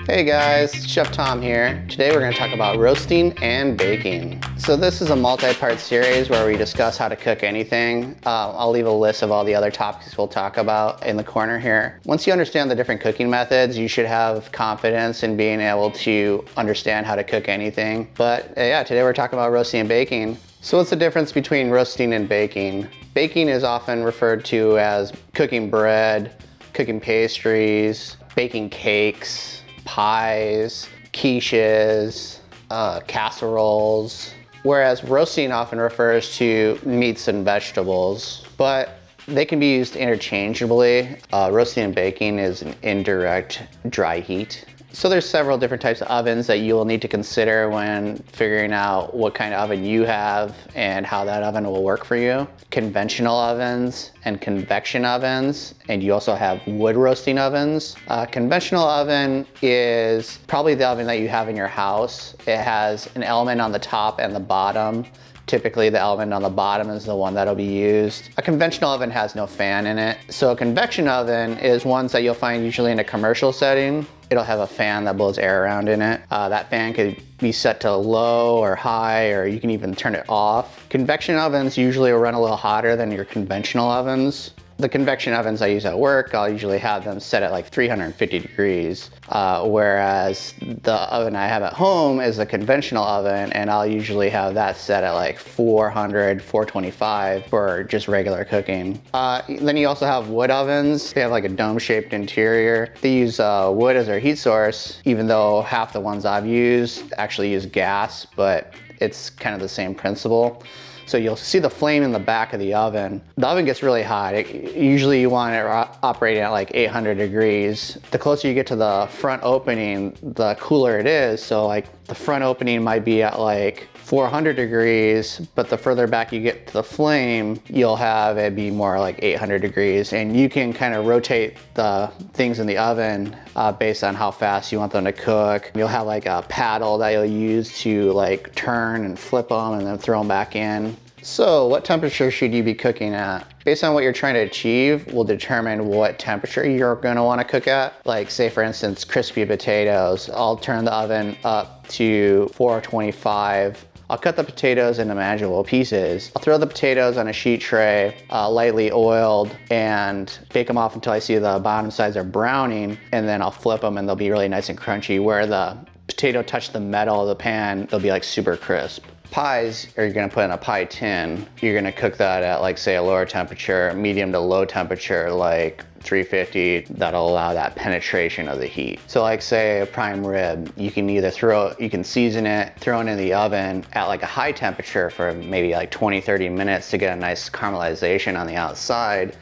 Hey guys, Chef Tom here. Today we're going to talk about roasting and baking. So this is a multi-part series where we discuss how to cook anything. I'll leave a list of all the other topics we'll talk about in the corner here. Once you understand the different cooking methods, you should have confidence in being able to understand how to cook anything. But yeah, today we're talking about roasting and baking. So what's the difference between roasting and baking? Baking is often referred to as cooking bread, cooking pastries, baking cakes, pies, quiches, casseroles, whereas roasting often refers to meats and vegetables, but they can be used interchangeably. Roasting and baking is an indirect dry heat. So there's several different types of ovens that you will need to consider when figuring out what kind of oven you have and how that oven will work for you. Conventional ovens and convection ovens, and you also have wood roasting ovens. Conventional oven is probably the oven that you have in your house. It has an element on the top and the bottom. Typically the element on the bottom is the one that'll be used. A conventional oven has no fan in it. So a convection oven is ones that you'll find usually in a commercial setting. It'll have a fan that blows air around in it. That fan could be set to low or high, or you can even turn it off. Convection ovens usually will run a little hotter than your conventional ovens. The convection ovens I use at work, I'll usually have them set at like 350 degrees, whereas the oven I have at home is a conventional oven, and I'll usually have that set at like 400, 425 for just regular cooking. Then you also have wood ovens. They have like a dome-shaped interior. They use wood as their heat source, even though half the ones I've used actually use gas, but it's kind of the same principle. So you'll see the flame in the back of the oven. The oven gets really hot. Usually you want it operating at like 800 degrees. The closer you get to the front opening, the cooler it is. So like the front opening might be at like 400 degrees, but the further back you get to the flame, you'll have it be more like 800 degrees. And you can kind of rotate the things in the oven based on how fast you want them to cook. You'll have like a paddle that you'll use to like turn and flip them and then throw them back in. So what temperature should you be cooking at? Based on what you're trying to achieve will determine what temperature you're gonna wanna cook at. Like say for instance, crispy potatoes, I'll turn the oven up to 425. I'll cut the potatoes into manageable pieces. I'll throw the potatoes on a sheet tray, lightly oiled, and bake them off until I see the bottom sides are browning, and then I'll flip them and they'll be really nice and crunchy. Where the potato touched the metal of the pan, they'll be like super crisp. Pies, you're gonna put in a pie tin. You're gonna cook that at like say a lower temperature, medium to low temperature, like 350. That'll allow that penetration of the heat. So like say a prime rib, you can either you can season it, throw it in the oven at like a high temperature for maybe like 20-30 minutes to get a nice caramelization on the outside,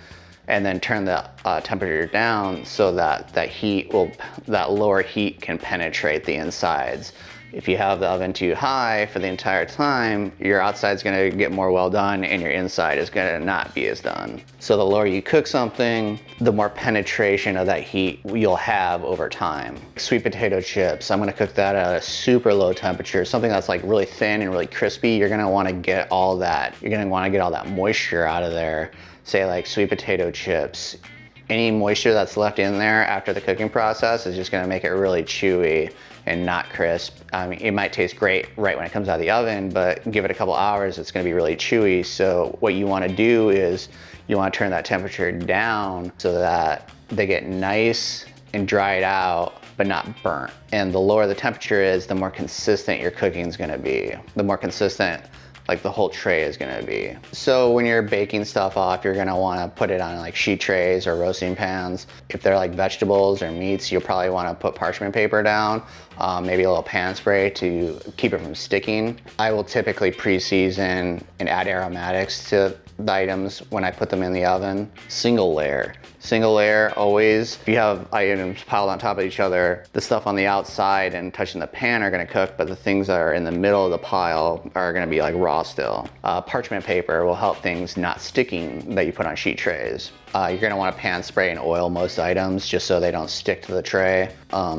and then turn the temperature down so that that lower heat can penetrate the insides. If you have the oven too high for the entire time, your outside's gonna get more well done and your inside is gonna not be as done. So the lower you cook something, the more penetration of that heat you'll have over time. Sweet potato chips, I'm gonna cook that at a super low temperature, something that's like really thin and really crispy. You're gonna wanna get all that moisture out of there. Say like sweet potato chips. Any moisture that's left in there after the cooking process is just gonna make it really chewy and not crisp. I mean, it might taste great right when it comes out of the oven, but give it a couple hours, it's gonna be really chewy. So what you wanna do is you wanna turn that temperature down so that they get nice and dried out, but not burnt. And the lower the temperature is, the more consistent your cooking is gonna be. The more consistent like the whole tray is gonna be. So when you're baking stuff off, you're gonna wanna put it on like sheet trays or roasting pans. If they're like vegetables or meats, you'll probably wanna put parchment paper down, maybe a little pan spray to keep it from sticking. I will typically pre-season and add aromatics to the items when I put them in the oven. Single layer always. If you have items piled on top of each other, the stuff on the outside and touching the pan are gonna cook, but the things that are in the middle of the pile are gonna be like raw still. Parchment paper will help things not sticking that you put on sheet trays. You're gonna wanna pan spray and oil most items just so they don't stick to the tray.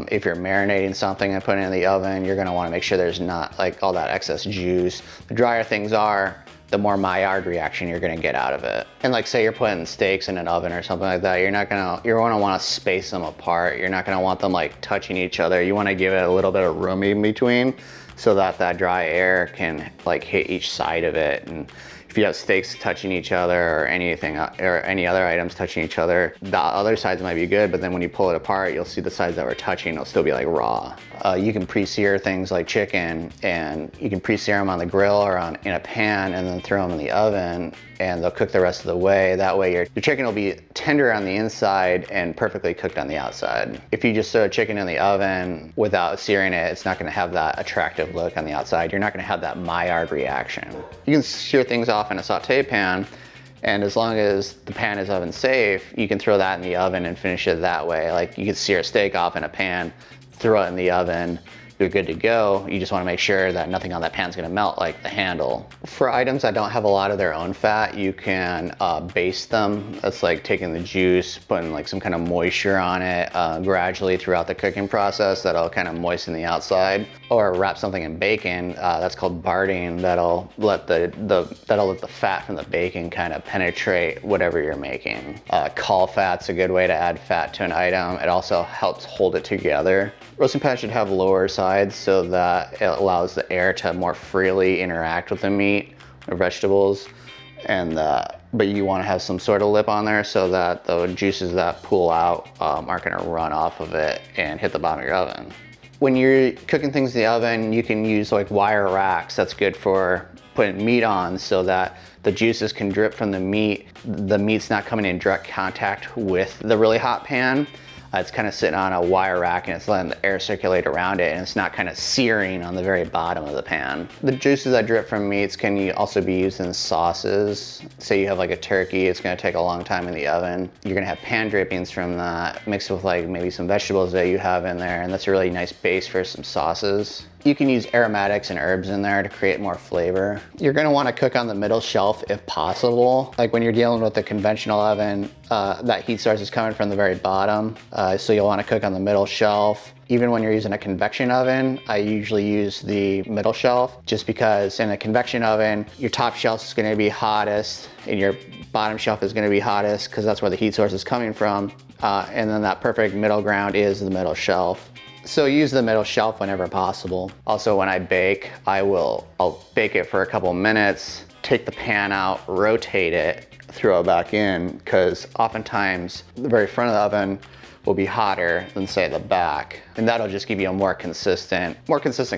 If you're marinating something and putting it in the oven, you're gonna wanna make sure there's not like all that excess juice. The drier things are, the more Maillard reaction you're gonna get out of it. And like say you're putting steaks in an oven or something like that, you're gonna wanna space them apart. You're not gonna want them like touching each other. You wanna give it a little bit of room in between so that that dry air can like hit each side of it. And if you have steaks touching each other or anything, or any other items touching each other, the other sides might be good, but then when you pull it apart, you'll see the sides that were touching, they'll still be like raw. You can pre-sear things like chicken, and you can pre-sear them on the grill or in a pan and then throw them in the oven, and they'll cook the rest of the way. That way your chicken will be tender on the inside and perfectly cooked on the outside. If you just throw chicken in the oven without searing it, it's not gonna have that attractive look on the outside. You're not gonna have that Maillard reaction. You can sear things off in a saute pan, and as long as the pan is oven safe, you can throw that in the oven and finish it that way. Like you could sear a steak off in a pan, throw it in the oven, you're good to go. You just wanna make sure that nothing on that pan's gonna melt, like the handle. For items that don't have a lot of their own fat, you can baste them. That's like taking the juice, putting like some kind of moisture on it gradually throughout the cooking process. That'll kind of moisten the outside. Or wrap something in bacon, that's called barding. That'll let the fat from the bacon kind of penetrate whatever you're making. Caul fat's a good way to add fat to an item. It also helps hold it together. Roasting pan should have lower sides so that it allows the air to more freely interact with the meat or vegetables. And but you want to have some sort of lip on there so that the juices that pool out aren't going to run off of it and hit the bottom of your oven. When you're cooking things in the oven, you can use like wire racks. That's good for putting meat on so that the juices can drip from the meat. The meat's not coming in direct contact with the really hot pan. It's kind of sitting on a wire rack and it's letting the air circulate around it, and it's not kind of searing on the very bottom of the pan. The juices that drip from meats can also be used in sauces. Say you have like a turkey, it's gonna take a long time in the oven. You're gonna have pan drippings from that mixed with like maybe some vegetables that you have in there, and that's a really nice base for some sauces. You can use aromatics and herbs in there to create more flavor. You're gonna wanna cook on the middle shelf if possible. Like when you're dealing with a conventional oven, that heat source is coming from the very bottom. So you'll wanna cook on the middle shelf. Even when you're using a convection oven, I usually use the middle shelf just because in a convection oven, your top shelf is gonna be hottest and your bottom shelf is gonna be hottest because that's where the heat source is coming from. And then that perfect middle ground is the middle shelf. So use the middle shelf whenever possible. Also, when I bake, I'll bake it for a couple minutes, take the pan out, rotate it, throw it back in, because oftentimes the very front of the oven will be hotter than say the back. And that'll just give you a more consistent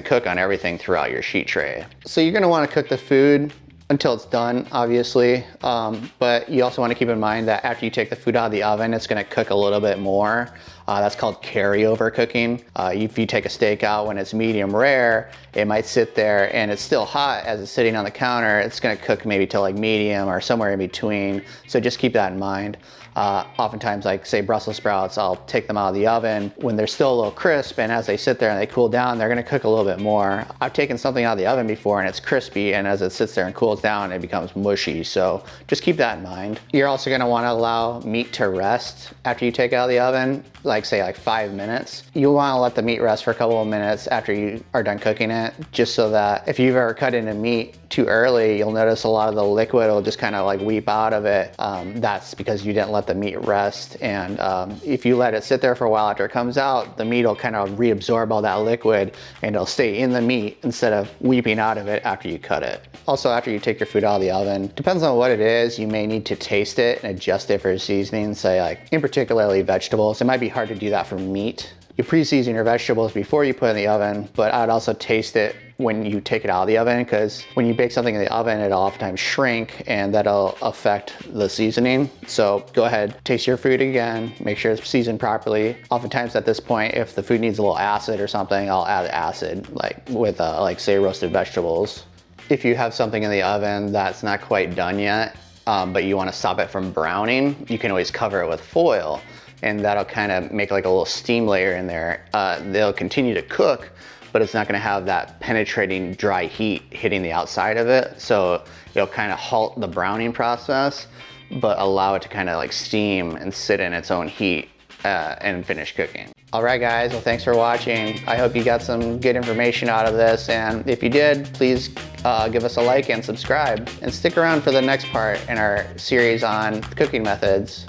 cook on everything throughout your sheet tray. So you're gonna wanna cook the food until it's done, obviously. But you also wanna keep in mind that after you take the food out of the oven, it's gonna cook a little bit more. That's called carryover cooking. If you take a steak out when it's medium rare, it might sit there and it's still hot as it's sitting on the counter. It's gonna cook maybe till like medium or somewhere in between. So just keep that in mind. Oftentimes, like say Brussels sprouts, I'll take them out of the oven when they're still a little crisp, and as they sit there and they cool down, they're gonna cook a little bit more. I've taken something out of the oven before and it's crispy, and as it sits there and cools down, it becomes mushy. So just keep that in mind. You're also gonna wanna allow meat to rest after you take it out of the oven, like say like 5 minutes. You wanna let the meat rest for a couple of minutes after you are done cooking it, just so that if you've ever cut into meat too early, you'll notice a lot of the liquid will just kind of like weep out of it. That's because you didn't let the meat rest, and if you let it sit there for a while after it comes out, the meat will kind of reabsorb all that liquid and it'll stay in the meat instead of weeping out of it after you cut it. Also, after you take your food out of the oven, depends on what it is, you may need to taste it and adjust it for seasoning. Say like in particularly vegetables, it might be hard to do that for meat. You pre-season your vegetables before you put it in the oven, but I'd also taste it when you take it out of the oven, because when you bake something in the oven, it'll oftentimes shrink and that'll affect the seasoning. So go ahead, taste your food again, make sure it's seasoned properly. Oftentimes at this point, if the food needs a little acid or something, I'll add acid, like with like say roasted vegetables. If you have something in the oven that's not quite done yet, but you wanna stop it from browning, you can always cover it with foil, and that'll kind of make like a little steam layer in there. They'll continue to cook, but it's not gonna have that penetrating dry heat hitting the outside of it. So it'll kind of halt the browning process, but allow it to kind of like steam and sit in its own heat and finish cooking. Alright guys, well thanks for watching. I hope you got some good information out of this, and if you did, please give us a like and subscribe, and stick around for the next part in our series on cooking methods.